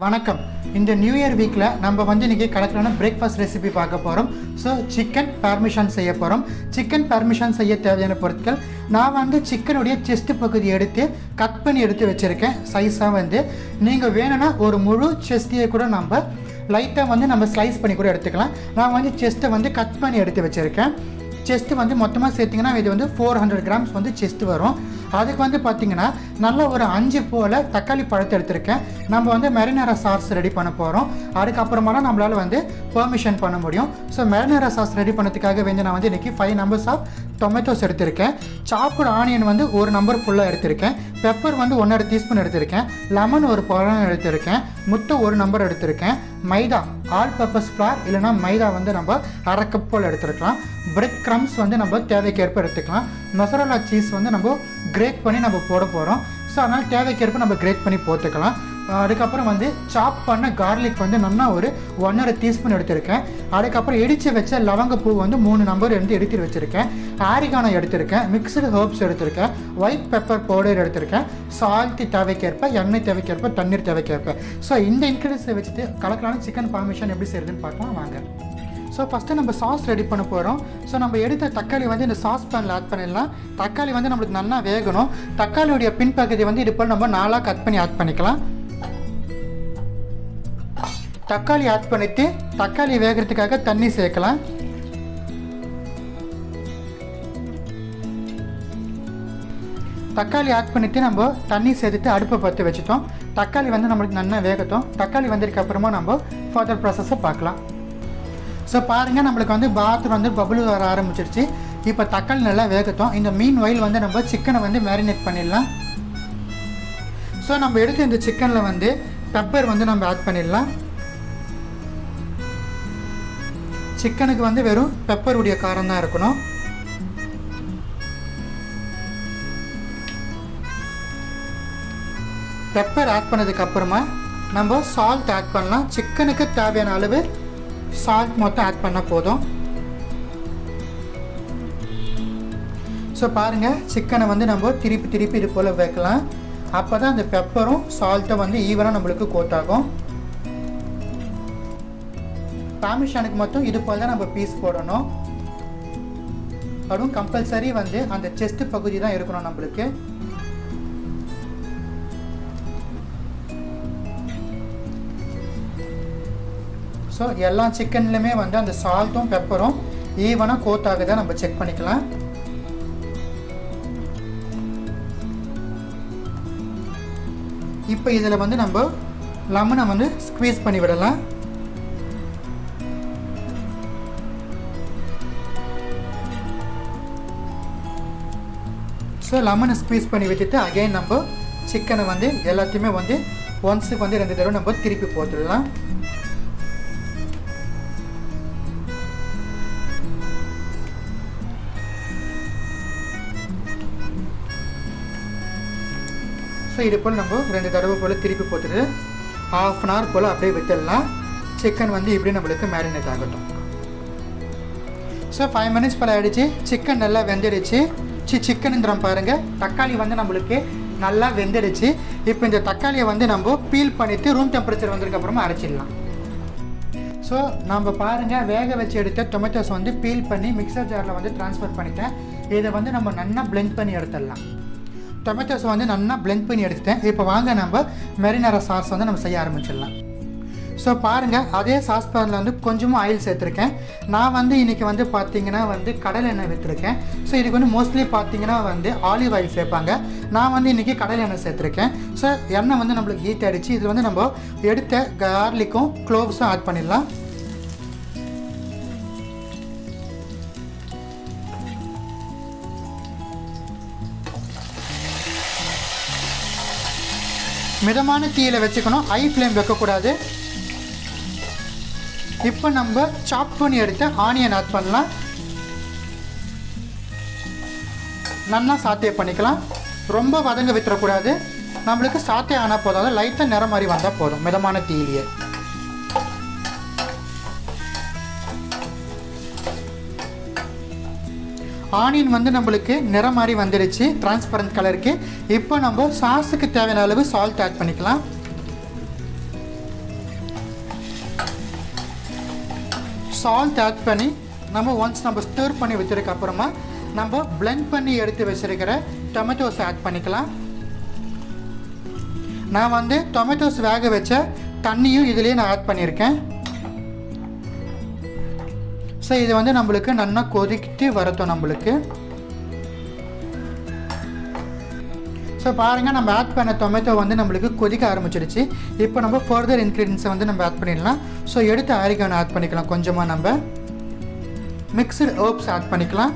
வணக்கம். இந்த new year வீக்கில் நம்ம இன்றைக்கி கலக்கலான பிரேக்ஃபாஸ்ட் ரெசிபி பார்க்க போகிறோம். ஸோ சிக்கன் பார்மிஷான் செய்ய போகிறோம். சிக்கன் பார்மிஷான் செய்ய தேவையான பொருட்கள், நான் சிக்கனுடைய செஸ்ட் பகுதி எடுத்து கட் பண்ணி எடுத்து வச்சுருக்கேன். சைஸாக நீங்கள் வேணும்னா ஒரு முழு செஸ்டியை கூட நம்ம லைட்டாக நம்ம ஸ்லைஸ் பண்ணி கூட எடுத்துக்கலாம். நான் செஸ்ட்டை கட் பண்ணி எடுத்து வச்சுருக்கேன். செஸ்ட்டு மொத்தமாக சேர்த்திங்கன்னா இது 400 கிராம்ஸ் செஸ்ட்டு வரும். அதுக்கு பார்த்திங்கன்னா நல்லா ஒரு 5 போல் தக்காளி பழத்தை எடுத்திருக்கேன். நம்ம மெரினேரா சாஸ் ரெடி பண்ண போகிறோம். அதுக்கப்புறமா தான் நம்மளால் பெர்மிஷன் பண்ண முடியும். ஸோ மெரினேரா சாஸ் ரெடி பண்ணதுக்காக நான் இன்றைக்கி 5 நம்பர்ஸ் ஆஃப் டொமேட்டோஸ் எடுத்திருக்கேன். சாப்புடு ஆனியன் ஒரு நம்பர் ஃபுல்லாக எடுத்திருக்கேன். பெப்பர் 1.5 டீஸ்பூன் எடுத்திருக்கேன். லெமன் ஒரு பழம் எடுத்திருக்கேன். முட்டை ஒரு நம்பர் எடுத்திருக்கேன். மைதா ஆல் பர்பஸ் ஃப்ளார் இல்லைனா மைதா நம்ம 1/2 கப் போல் எடுத்துருக்கலாம். பிரெட் க்ரம்ஸ் நம்ம தேவைக்கேற்ப எடுத்துக்கலாம். மொசரல்லா சீஸ் நம்ம கிரேட் பண்ணி நம்ம போட போகிறோம். ஸோ அதனால் தேவைக்கேற்ப நம்ம கிரேட் பண்ணி போட்டுக்கலாம். அதுக்கப்புறம் சாப் பண்ண கார்லிக் நல்லா ஒரு 1.5 டீஸ்பூன் எடுத்திருக்கேன். அதுக்கப்புறம் இடித்து வச்ச லவங்கப்பூ 3 நம்பர் எடுத்து வச்சுருக்கேன். ஆரிகானோ எடுத்திருக்கேன். மிக்சடு ஹர்ப்ஸ் எடுத்திருக்கேன். ஒயிட் பெப்பர் பவுடர் எடுத்திருக்கேன். சால்ட் தேவைக்கேற்ப, எண்ணெய் தேவைக்கேற்ப, தண்ணீர் தேவைக்கேற்ப. ஸோ இந்த இன்க்ரீடியன்ஸை வச்சுட்டு கலக்கலான சிக்கன் பார்மிஷன் எப்படி செய்யுதுன்னு பார்க்கலாம் வாங்க. ஸோ ஃபஸ்ட்டு நம்ம சாஸ் ரெடி பண்ண போகிறோம். ஸோ நம்ம எடுத்த தக்காளி இந்த சாஸ் பேனில் ஆட் பண்ணிடலாம். தக்காளி நம்மளுக்கு நல்லா வேகணும். தக்காளியுடைய பின்பகுதி இது போல் நம்ம 4ஆக கட் பண்ணி ஆட் பண்ணிக்கலாம். தக்காளி ஆட் பண்ணிவிட்டு தக்காளி வேகிறதுக்காக தண்ணி சேர்க்கலாம். தக்காளி ஆட் பண்ணிவிட்டு நம்ம தண்ணி சேர்த்துட்டு அடுப்பை பற்றி வச்சுட்டோம். தக்காளி நம்மளுக்கு நல்லா வேகட்டும். தக்காளி வந்ததுக்கு அப்புறமா நம்ம ஃபர்தர் ப்ராசஸை பார்க்கலாம். ஸோ பாருங்கள், நம்மளுக்கு பாத்ரூம் பபுள் வர ஆரம்பிச்சிருச்சு. இப்போ தக்காளி நல்லா வேகட்டும். இந்த மீன் வயல் நம்ம சிக்கனை மேரினேட் பண்ணிடலாம். ஸோ நம்ம எடுத்து இந்த சிக்கனில் பெப்பர் நம்ம ஆட் பண்ணிடலாம். சிக்கனுக்கு வெறும் பெப்பருடைய காரம் தான் இருக்கணும். பெப்பர் ஆட் பண்ணதுக்கப்புறமா நம்ம சால்ட் ஆட் பண்ணலாம். சிக்கனுக்கு தேவையான அளவு சால்ட் மொத்தம் ஆட் பண்ணால் போதும். ஸோ பாருங்கள், சிக்கனை நம்ம திருப்பி இது போல் வைக்கலாம். அப்போ தான் அந்த பெப்பரும் சால்ட்டும் ஈவனாக நம்மளுக்கு கோட்டாகும். பார்மிஷானுக்கு மட்டும் இது போல் தான் நம்ம பீஸ் போடணும். அதுவும் கம்பல்சரி அந்த செஸ்ட் பகுதி தான் இருக்கணும் நம்மளுக்கு. ஸோ எல்லா சிக்கன்லையுமே அந்த சால்ட்டும் பெப்பரும் ஈவனாக கோட் ஆகுதா நம்ம செக் பண்ணிக்கலாம். இப்போ இதில் நம்ம லெமனை ஸ்க்வீஸ் பண்ணி விடலாம். ஸோ லெமனை ஸ்க்வீஸ் பண்ணி வச்சுட்டு அகைன் நம்ம சிக்கனை எல்லாத்தையுமே ஒன்ஸுக்கு 2 தடவை நம்ம திருப்பி போட்டுடலாம். ஸோ இது போல் நம்ம 2 தடவை போல் திருப்பி போட்டுட்டு 1/2 hour போல் அப்படியே விட்டுடலாம். சிக்கன் இப்படி நம்மளுக்கு மேரினேட் ஆகட்டும். ஸோ 5 minutes போல் ஆகிடுச்சு. சிக்கன் நல்லா வெந்துடுச்சு. சிக்கனுங்கிறோம் பாருங்கள், தக்காளி நம்மளுக்கு நல்லா வெந்துடுச்சு. இப்போ இந்த தக்காளியை நம்ம பீல் பண்ணிவிட்டு ரூம் டெம்பரேச்சர் வந்ததுக்கப்புறமா அரைச்சிடலாம். ஸோ நம்ம பாருங்கள், வேக வச்சு எடுத்த டொமேட்டோஸ் பீல் பண்ணி மிக்சர் ஜாரில் ட்ரான்ஸ்ஃபர் பண்ணிட்டேன். இதை நம்ம நல்லா பிளெண்ட் பண்ணி எடுத்துடலாம். டொமேட்டோஸ் நல்லா பிளெண்ட் பண்ணி எடுத்துட்டேன். இப்போ வாங்க நம்ம மெரினேரா சாஸ் நம்ம செய்ய ஆரம்பிச்சிடலாம். ஸோ பாருங்கள், அதே சாஸ் பேனில் கொஞ்சமாக ஆயில் சேர்த்துருக்கேன். நான் இன்றைக்கி பார்த்திங்கன்னா கடலை எண்ணெய் விற்றுருக்கேன். ஸோ இதுக்கு மோஸ்ட்லி பார்த்திங்கன்னா ஆலிவ் ஆயில் சேர்ப்பாங்க. நான் இன்றைக்கி கடலை எண்ணெய் சேர்த்துருக்கேன். ஸோ எண்ணெய் நம்மளுக்கு ஹீட் ஆகிடுச்சு. இது நம்ம எடுத்த கார்லிக்கும் க்ளோவ்ஸும் ஆட் பண்ணிடலாம். மிதமான தீயில் வச்சுக்கணும், ஹை ஃப்ளேம் வைக்கக்கூடாது. இப்போ நம்ம சாப் பண்ணி எடுத்த ஆனியன் ஆட் பண்ணலாம். நல்லா சாத்தே பண்ணிக்கலாம். ரொம்ப வதங்க விட்டுறக்கூடாது. நம்மளுக்கு சாத்தே ஆனால் போதாது, லைட்டாக நிறம் மாதிரி வந்தால் போதும் மிதமான தீயிலேயே. ஆனியன் நம்மளுக்கு நிறம் மாதிரி வந்துடுச்சு, டிரான்ஸ்பரண்ட் கலருக்கு. இப்போ நம்ம சாஸுக்கு தேவையான அளவு சால்ட் ஆட் பண்ணிக்கலாம். சால்ட் ஆட் பண்ணி நம்ம ஒன்ஸ் நம்ம ஸ்டிர் பண்ணி வச்சுருக்க அப்புறமா நம்ம பிளெண்ட் பண்ணி எடுத்து வச்சுருக்கிற டொமேட்டோஸ் ஆட் பண்ணிக்கலாம். நான் வந்து டொமேட்டோஸ் வேக வச்ச தண்ணியும் இதுலேயே நான் ஆட் பண்ணியிருக்கேன். ஸோ இது வந்து நம்மளுக்கு நல்லா கொதிக்கிட்டு வரட்டும் நம்மளுக்கு. ஸோ பாருங்கள், நம்ம ஆட் பண்ண டொமேட்டோ வந்து நம்மளுக்கு கொதிக்க ஆரம்பிச்சிடுச்சு. இப்போ நம்ம ஃபர்தர் இன்க்ரீடியன்ஸை வந்து நம்ம ஆட் பண்ணிடலாம். ஸோ எடுத்து ஆரிகானோ ஆட் பண்ணிக்கலாம். கொஞ்சமாக நம்ம மிக்ஸ்டு ஹெர்ப்ஸ் ஆட் பண்ணிக்கலாம்.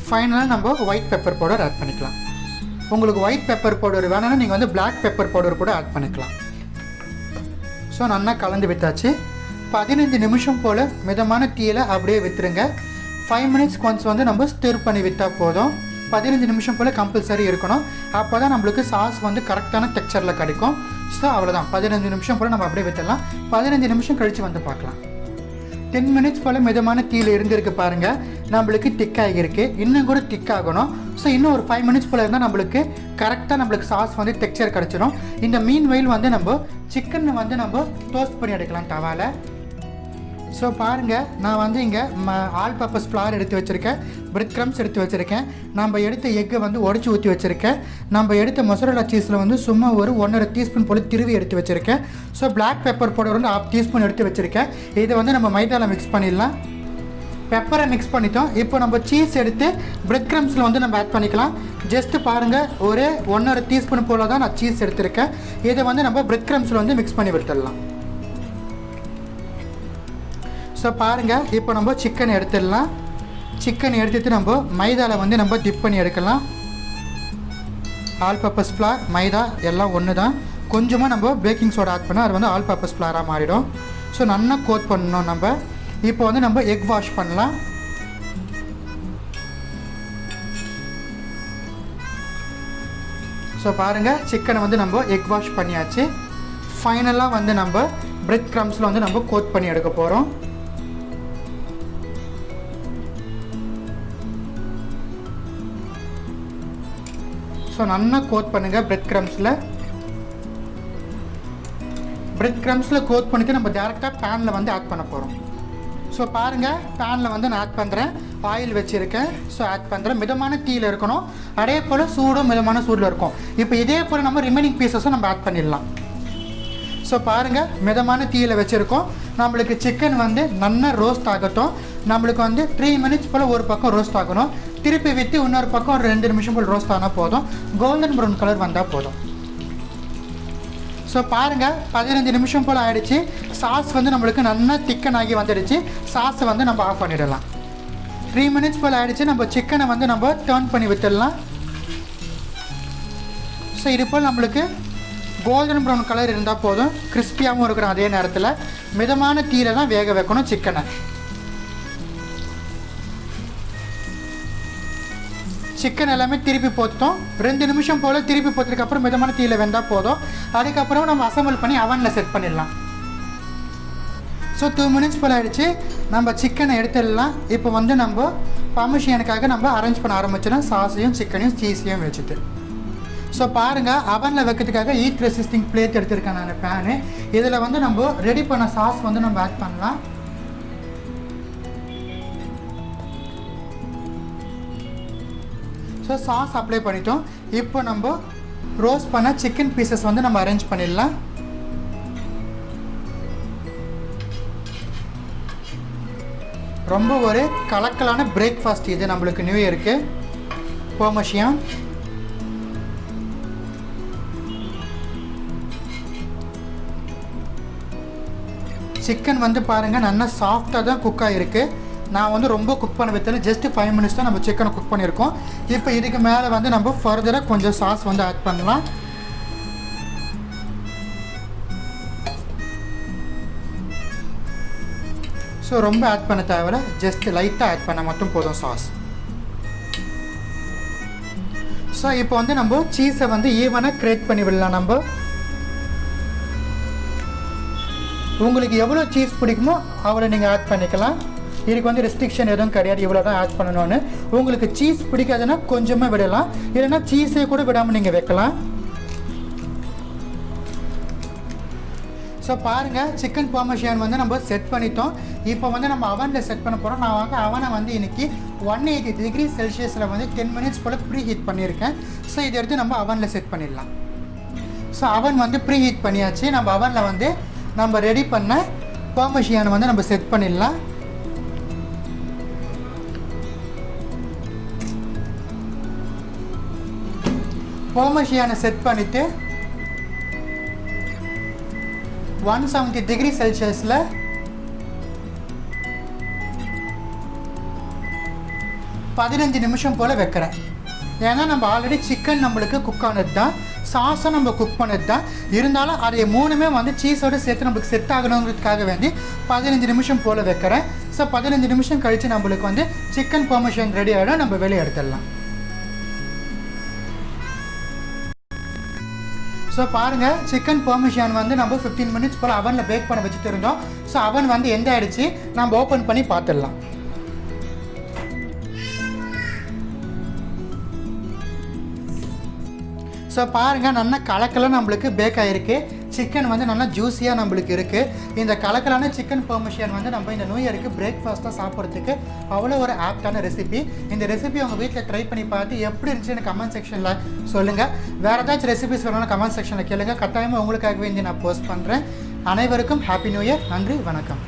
ஃபைனலாக நம்ம ஒயிட் பெப்பர் பவுடர் ஆட் பண்ணிக்கலாம். உங்களுக்கு ஒயிட் பெப்பர் பவுடர் வேணும்னா நீங்கள் வந்து பிளாக் பெப்பர் பவுடர் கூட ஆட் பண்ணிக்கலாம். ஸோ நல்லா கலந்து விட்டாச்சு. 15 நிமிஷம் போல் மிதமான தீயில் அப்படியே விற்றுருங்க. 5 மினிட்ஸ்க்கு ஒன்ஸ் வந்து நம்ம ஸ்டிர் பண்ணி விட்டால் போதும். 15 நிமிஷம் போல் கம்பல்சரி இருக்கணும். அப்போ தான் நம்மளுக்கு சாஸ் வந்து கரெக்டான டெக்ஸ்சரில் கிடைக்கும். ஸோ அவ்வளோதான், 15 நிமிஷம் போல் நம்ம அப்படியே விட்டுடலாம். 15 நிமிஷம் கழித்து வந்து பார்க்கலாம். 10 மினிட்ஸ் போல் மிதமான தீயில் இருந்திருக்கு பாருங்கள். நம்மளுக்கு திக்காகிருக்கு, இன்னும் கூட திக்காகணும். ஸோ இன்னும் ஒரு 5 மினிட்ஸ் போல் இருந்தால் நம்மளுக்கு கரெக்டாக நம்மளுக்கு சாஸ் வந்து டெக்ஸ்சர் கிடச்சிடும். இந்த மீன் வெயில் வந்து நம்ம சிக்கனை வந்து நம்ம டோஸ்ட் பண்ணி எடுக்கலாம் தவாவில். ஸோ பாருங்கள், நான் வந்து இங்கே ஆல் பர்பஸ் ஃப்ளார் எடுத்து வச்சுருக்கேன், பிரெட் க்ரம்ஸ் எடுத்து வச்சுருக்கேன், நம்ம எடுத்த எக்கை வந்து உடச்சி ஊற்றி வச்சுருக்கேன், நம்ம எடுத்த மொசரல்லா சீஸில் வந்து சும்மா ஒரு 1.5 டீஸ்பூன் போல் திருவி எடுத்து வச்சுருக்கேன். ஸோ பிளாக் பெப்பர் பவுடர் வந்து 1/2 டீஸ்பூன் எடுத்து வச்சுருக்கேன். இதை வந்து நம்ம மைதாவில் மிக்ஸ் பண்ணிடலாம். பெப்பரை மிக்ஸ் பண்ணிட்டோம். இப்போ நம்ம சீஸ் எடுத்து பிரெட் க்ரம்ஸில் வந்து நம்ம ஆட் பண்ணிக்கலாம். ஜஸ்ட்டு பாருங்கள், ஒரு 1.5 டீஸ்பூன் போல் தான் நான் சீஸ் எடுத்திருக்கேன். இதை வந்து நம்ம பிரெட் க்ரம்ஸில் வந்து மிக்ஸ் பண்ணி விட்டுடலாம். ஸோ பாருங்கள், இப்போ நம்ம சிக்கன் எடுத்துடலாம். சிக்கன் எடுத்துகிட்டு நம்ம மைதாவில் வந்து நம்ம டிப் பண்ணி எடுக்கலாம். ஆல் பர்பஸ் ஃப்ளார், மைதா எல்லாம் ஒன்று தான். கொஞ்சமாக நம்ம பேக்கிங் சோடா ஆட் பண்ணால் அது வந்து ஆல் பர்பஸ் ஃப்ளாராக மாறிடும். ஸோ நல்லா கோட் பண்ணணும் நம்ம. இப்போ வந்து நம்ம எக் வாஷ் பண்ணலாம். ஸோ பாருங்கள், சிக்கனை வந்து நம்ம எக் வாஷ் பண்ணியாச்சு. ஃபைனலாக வந்து நம்ம பிரெட் க்ரம்ஸில் வந்து நம்ம கோட் பண்ணி எடுக்க போகிறோம். ஸோ நல்லா கோட் பண்ணுங்கள் பிரெட் க்ரம்ஸில். பிரெட் க்ரம்ஸில் கோட் பண்ணிவிட்டு நம்ம டேரெக்டாக பேனில் வந்து ஆட் பண்ண போகிறோம். ஸோ பாருங்கள், பேனில் வந்து நான் ஆட் பண்ணுறேன். ஆயில் வச்சுருக்கேன். ஸோ ஆட் பண்ணுறேன். மிதமான தீயில் இருக்கணும். அதே போல் சூடும் மிதமான சூடில் இருக்கும். இப்போ இதே போல் நம்ம ரிமைனிங் பீசஸும் நம்ம ஆட் பண்ணிடலாம். ஸோ பாருங்கள், மிதமான தீயில் வச்சுருக்கோம். நம்மளுக்கு சிக்கன் வந்து நல்லா ரோஸ்ட் ஆகட்டும். நம்மளுக்கு வந்து 3 மினிட்ஸ் போல் ஒரு பக்கம் ரோஸ்ட் ஆகணும். திருப்பி விட்டு இன்னொரு பக்கம் ஒரு 2 நிமிஷம் போல் ரோஸ்ட் ஆனால் போதும். கோல்டன் ப்ரௌன் கலர் வந்தால் போதும். ஸோ பாருங்கள், 15 நிமிஷம் போல் ஆகிடுச்சு. சாஸ் வந்து நம்மளுக்கு நல்லா திக்கன் ஆகி வந்துடுச்சு. சாஸை வந்து நம்ம ஆஃப் பண்ணிடலாம். 3 மினிட்ஸ் போல் ஆகிடுச்சு. நம்ம சிக்கனை வந்து நம்ம டர்ன் பண்ணி விட்டுடலாம். ஸோ இது போல் நம்மளுக்கு கோல்டன் ப்ரௌன் கலர் இருந்தால் போதும். கிறிஸ்பியாகவும் இருக்கிறோம். அதே நேரத்தில் மிதமான தீயில் தான் வேக வைக்கணும் சிக்கனை. சிக்கன் எல்லாமே திருப்பி போட்டோம். 2 நிமிஷம் போல் திருப்பி போட்டதுக்கப்புறம் மிதமான தீயில் வெந்தால் போதும். அதுக்கப்புறம் நம்ம அசம்பிள் பண்ணி அவனில் செட் பண்ணிடலாம். ஸோ 2 மினிட்ஸ் போல் ஆகிடுச்சு. நம்ம சிக்கனை எடுத்துடலாம். இப்போ வந்து நம்ம பார்மிஜியானுக்காக நம்ம அரேஞ்ச் பண்ண ஆரம்பிச்சிடலாம். சாஸையும் சிக்கனையும் சீஸையும் வச்சுட்டு. ஸோ பாருங்கள், அவனில் வைக்கிறதுக்காக ஹீட் ரெசிஸ்டிங் பிளேட் எடுத்துருக்கேன் நான் பேனு. இதில் வந்து நம்ம ரெடி பண்ண சாஸ் வந்து நம்ம ஆட் பண்ணலாம். ஸோ சாஸ் அப்ளை பண்ணிட்டோம். இப்போ நம்ம ரோஸ்ட் பண்ண சிக்கன் பீசஸ் வந்து நம்ம அரேஞ்ச் பண்ணிடலாம். ரொம்ப ஒரு கலக்கலான பிரேக்ஃபாஸ்ட் இது நம்மளுக்கு நியூ இயருக்கு. பார்மிஜியான் சிக்கன் வந்து பாருங்கள் நல்லா சாஃப்டாக தான் குக் ஆகிருக்கு. நான் வந்து ரொம்ப குக் பண்ண வைத்தல, ஜஸ்ட் 5 மினிட்ஸ் தான் நம்ம சிக்கனை குக் பண்ணியிருக்கோம். இப்போ இதுக்கு மேலே வந்து நம்ம ஃபர்தராக கொஞ்சம் சாஸ் வந்து ஆட் பண்ணலாம். ஸோ ரொம்ப ஆட் பண்ண தேவையில்ல, ஜஸ்ட் லைட்டாக ஆட் பண்ண மட்டும் போதும் சாஸ். ஸோ இப்போ வந்து நம்ம சீஸை வந்து ஈவனாக கிரேட் பண்ணி விடலாம். நம்ம உங்களுக்கு எவ்வளோ சீஸ் பிடிக்குமோ அவ்வளோ நீங்கள் ஆட் பண்ணிக்கலாம். இதுக்கு வந்து ரெஸ்ட்ரிக்ஷன் எதுவும் கிடையாது, இவ்வளோ தான் ஆட் பண்ணணும்னு. உங்களுக்கு சீஸ் பிடிக்காதுன்னா கொஞ்சமாக விடலாம், இல்லைன்னா சீஸே கூட விடாமல் நீங்கள் வைக்கலாம். ஸோ பாருங்கள் சிக்கன் பார்மேசன் வந்து நம்ம செட் பண்ணிட்டோம். இப்போ வந்து நம்ம அவனில் செட் பண்ண போகிறோம். நான் வந்து அவனை வந்து இன்றைக்கி 180 டிகிரி செல்சியஸில் வந்து 10 மினிட்ஸ் போல் ப்ரீ ஹீட் பண்ணியிருக்கேன். ஸோ இதை எடுத்து நம்ம அவனில் செட் பண்ணிடலாம். ஸோ அவன் வந்து ப்ரீ ஹீட் பண்ணியாச்சு. நம்ம அவனில் வந்து நம்ம ரெடி பண்ண பார்மேசனை வந்து நம்ம செட் பண்ணிடலாம். பார்மேசனை செட் பண்ணிவிட்டு 170 டிகிரி செல்சியஸில் 15 நிமிஷம் போல் வைக்கிறேன். ஏன்னா நம்ம ஆல்ரெடி சிக்கன் நம்மளுக்கு குக் ஆனது தான், சாஸும் நம்ம குக் பண்ணது தான். இருந்தாலும் அதை மூணுமே வந்து சீஸோடு சேர்த்து நம்மளுக்கு செட் ஆகணுங்கிறதுக்காக வேண்டி 15 நிமிஷம் போல் வைக்கிறேன். ஸோ 15 நிமிஷம் கழித்து நம்மளுக்கு வந்து சிக்கன் பார்மேசன் ரெடி ஆகிடும். நம்ம வெளியே எடுத்துடலாம். ஸோ பாருங்கள் சிக்கன் பார்மேசன் வந்து நம்ம 15 மினிட்ஸ் போல் அவனில் பேக் பண்ண வச்சுட்டு இருந்தோம். ஸோ அவன் வந்து எந்த ஆகிடுச்சு நம்ம ஓப்பன் பண்ணி பார்த்துடலாம். ஸோ பாருங்கள் நல்லா கலக்கெல்லாம் நம்மளுக்கு பேக் ஆகிருக்கு. சிக்கன் வந்து நல்லா ஜூஸியாக நம்மளுக்கு இருக்குது. இந்த கலக்கலான சிக்கன் பார்மேசன் வந்து நம்ம இந்த நியூ இயருக்கு பிரேக்ஃபாஸ்ட்டாக சாப்பிட்றதுக்கு அவ்வளோ ஒரு ஆப்டான ரெசிபி. இந்த ரெசிபி உங்கள் வீட்டில் ட்ரை பண்ணி பார்த்து எப்படி இருந்துச்சு எனக்கு கமெண்ட் செக்ஷனில் சொல்லுங்கள். வேறு ஏதாச்சும் ரெசிபிஸ் வேணும்னா கமெண்ட் செக்ஷனில் கேளுங்கள். கட்டாயமாக உங்களுக்காகவே நான் போஸ்ட் பண்ணுறேன். அனைவருக்கும் ஹாப்பி நியூ இயர். நன்றி, வணக்கம்.